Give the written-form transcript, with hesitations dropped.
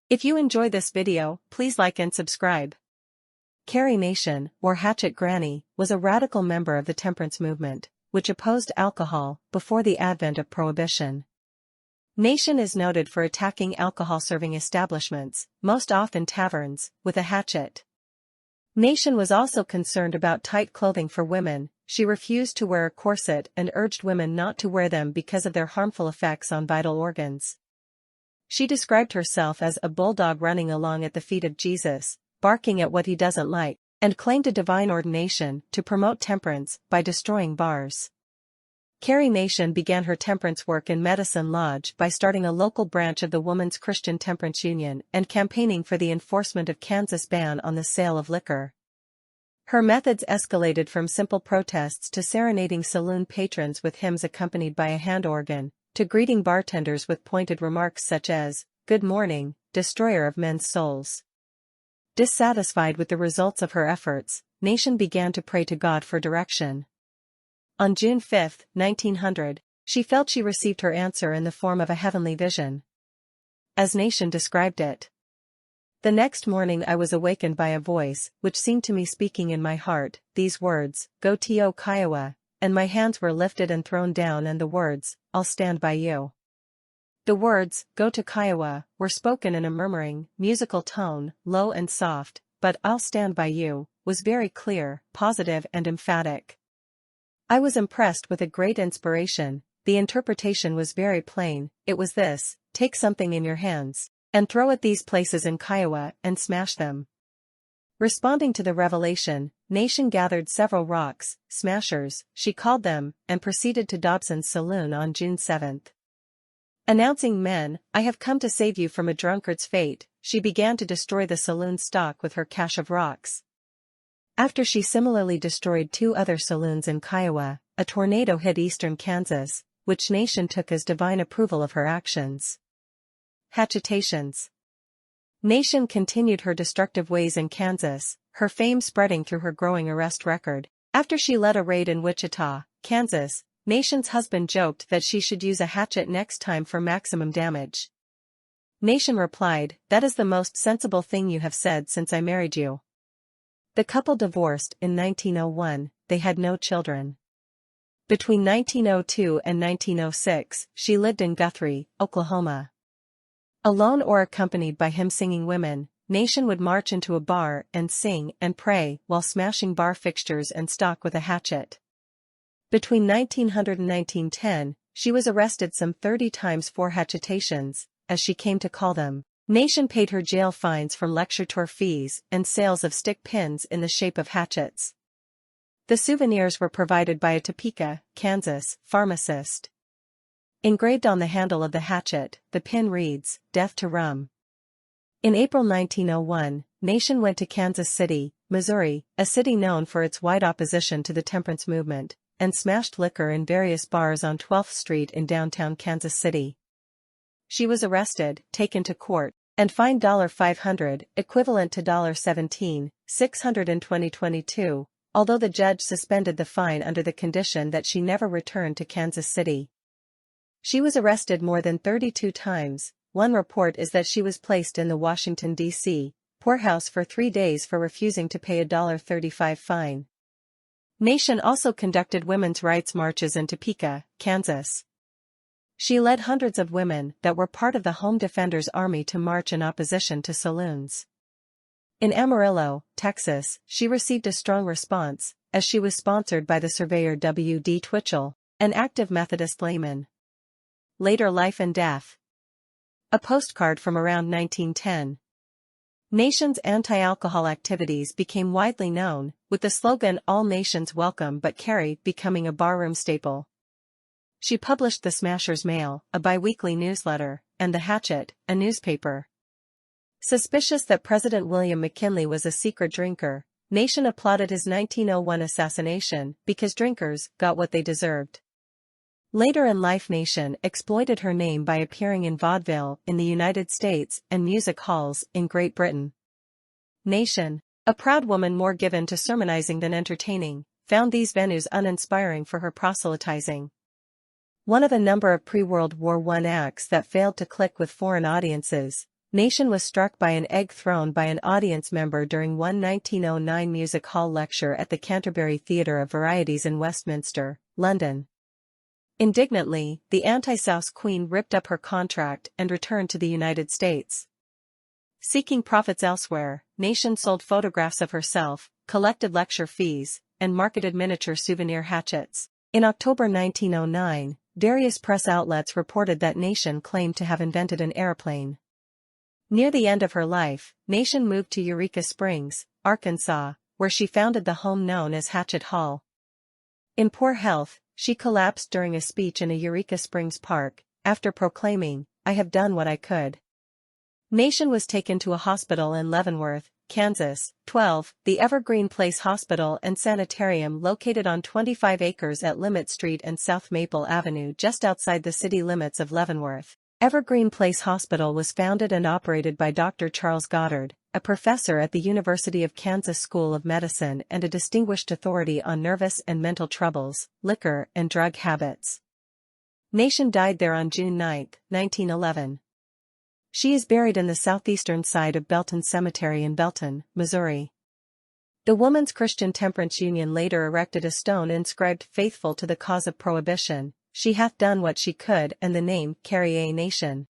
If you enjoy this video, please like and subscribe. Carrie Nation, or Hatchet Granny, was a radical member of the temperance movement, which opposed alcohol before the advent of prohibition. Nation is noted for attacking alcohol-serving establishments, most often taverns, with a hatchet. Nation was also concerned about tight clothing for women. She refused to wear a corset and urged women not to wear them because of their harmful effects on vital organs. She described herself as a bulldog running along at the feet of Jesus, barking at what he doesn't like, and claimed a divine ordination to promote temperance by destroying bars. Carrie Nation began her temperance work in Medicine Lodge by starting a local branch of the Women's Christian Temperance Union and campaigning for the enforcement of Kansas' ban on the sale of liquor. Her methods escalated from simple protests to serenading saloon patrons with hymns accompanied by a hand organ, to greeting bartenders with pointed remarks such as, "Good morning, destroyer of men's souls." Dissatisfied with the results of her efforts, Nation began to pray to God for direction. On June 5, 1900, she felt she received her answer in the form of a heavenly vision. As Nation described it, "The next morning I was awakened by a voice, which seemed to me speaking in my heart, these words, 'Go to Kiowa,' and my hands were lifted and thrown down and the words, 'I'll stand by you.' The words, 'Go to Kiowa,' were spoken in a murmuring, musical tone, low and soft, but 'I'll stand by you' was very clear, positive and emphatic. I was impressed with a great inspiration. The interpretation was very plain. It was this: take something in your hands, and throw at these places in Kiowa, and smash them." Responding to the revelation, Nation gathered several rocks, smashers, she called them, and proceeded to Dobson's saloon on June 7. Announcing, "Men, I have come to save you from a drunkard's fate," she began to destroy the saloon stock with her cache of rocks. After she similarly destroyed 2 other saloons in Kiowa, a tornado hit eastern Kansas, which Nation took as divine approval of her actions. Hatchetations. Nation continued her destructive ways in Kansas, her fame spreading through her growing arrest record. After she led a raid in Wichita, Kansas, Nation's husband joked that she should use a hatchet next time for maximum damage. Nation replied, "That is the most sensible thing you have said since I married you." The couple divorced in 1901, they had no children. Between 1902 and 1906, she lived in Guthrie, Oklahoma. Alone or accompanied by hymn-singing women, Nation would march into a bar and sing and pray while smashing bar fixtures and stock with a hatchet. Between 1900 and 1910, she was arrested some 30 times for hatchetations, as she came to call them. Nation paid her jail fines from lecture tour fees and sales of stick pins in the shape of hatchets. The souvenirs were provided by a Topeka, Kansas, pharmacist. Engraved on the handle of the hatchet, the pin reads, "Death to Rum." In April 1901, Nation went to Kansas City, Missouri, a city known for its wide opposition to the temperance movement, and smashed liquor in various bars on 12th Street in downtown Kansas City. She was arrested, taken to court, and fined $500, equivalent to $17,600 in 2022, although the judge suspended the fine under the condition that she never returned to Kansas City. She was arrested more than 32 times. One report is that she was placed in the Washington, D.C. poorhouse for 3 days for refusing to pay a $35 fine. Nation also conducted women's rights marches in Topeka, Kansas. She led hundreds of women that were part of the Home Defenders Army to march in opposition to saloons. In Amarillo, Texas, she received a strong response, as she was sponsored by the surveyor W. D. Twitchell, an active Methodist layman. Later life and death. A postcard from around 1910. Nation's anti-alcohol activities became widely known, with the slogan "All Nations Welcome," but Carrie becoming a barroom staple. She published the Smasher's Mail, a bi-weekly newsletter, and the Hatchet, a newspaper. Suspicious that President William McKinley was a secret drinker, Nation applauded his 1901 assassination because drinkers got what they deserved. Later in life, Nation exploited her name by appearing in vaudeville in the United States and music halls in Great Britain. Nation, a proud woman more given to sermonizing than entertaining, found these venues uninspiring for her proselytizing. One of a number of pre-World War I acts that failed to click with foreign audiences, Nation was struck by an egg thrown by an audience member during one 1909 music hall lecture at the Canterbury Theatre of Varieties in Westminster, London. Indignantly, the anti-South queen ripped up her contract and returned to the United States. Seeking profits elsewhere, Nation sold photographs of herself, collected lecture fees, and marketed miniature souvenir hatchets. In October 1909, various press outlets reported that Nation claimed to have invented an airplane. Near the end of her life, Nation moved to Eureka Springs, Arkansas, where she founded the home known as Hatchet Hall. In poor health, she collapsed during a speech in a Eureka Springs park, after proclaiming, "I have done what I could." Nation was taken to a hospital in Leavenworth, Kansas. 12. The Evergreen Place Hospital and Sanitarium, located on 25 acres at Limit Street and South Maple Avenue just outside the city limits of Leavenworth. Evergreen Place Hospital was founded and operated by Dr. Charles Goddard, a professor at the University of Kansas School of Medicine and a distinguished authority on nervous and mental troubles, liquor and drug habits. Nation died there on June 9, 1911. She is buried in the southeastern side of Belton Cemetery in Belton, Missouri. The Woman's Christian Temperance Union later erected a stone inscribed, "Faithful to the cause of Prohibition, she hath done what she could," and the name, Carrie A. Nation.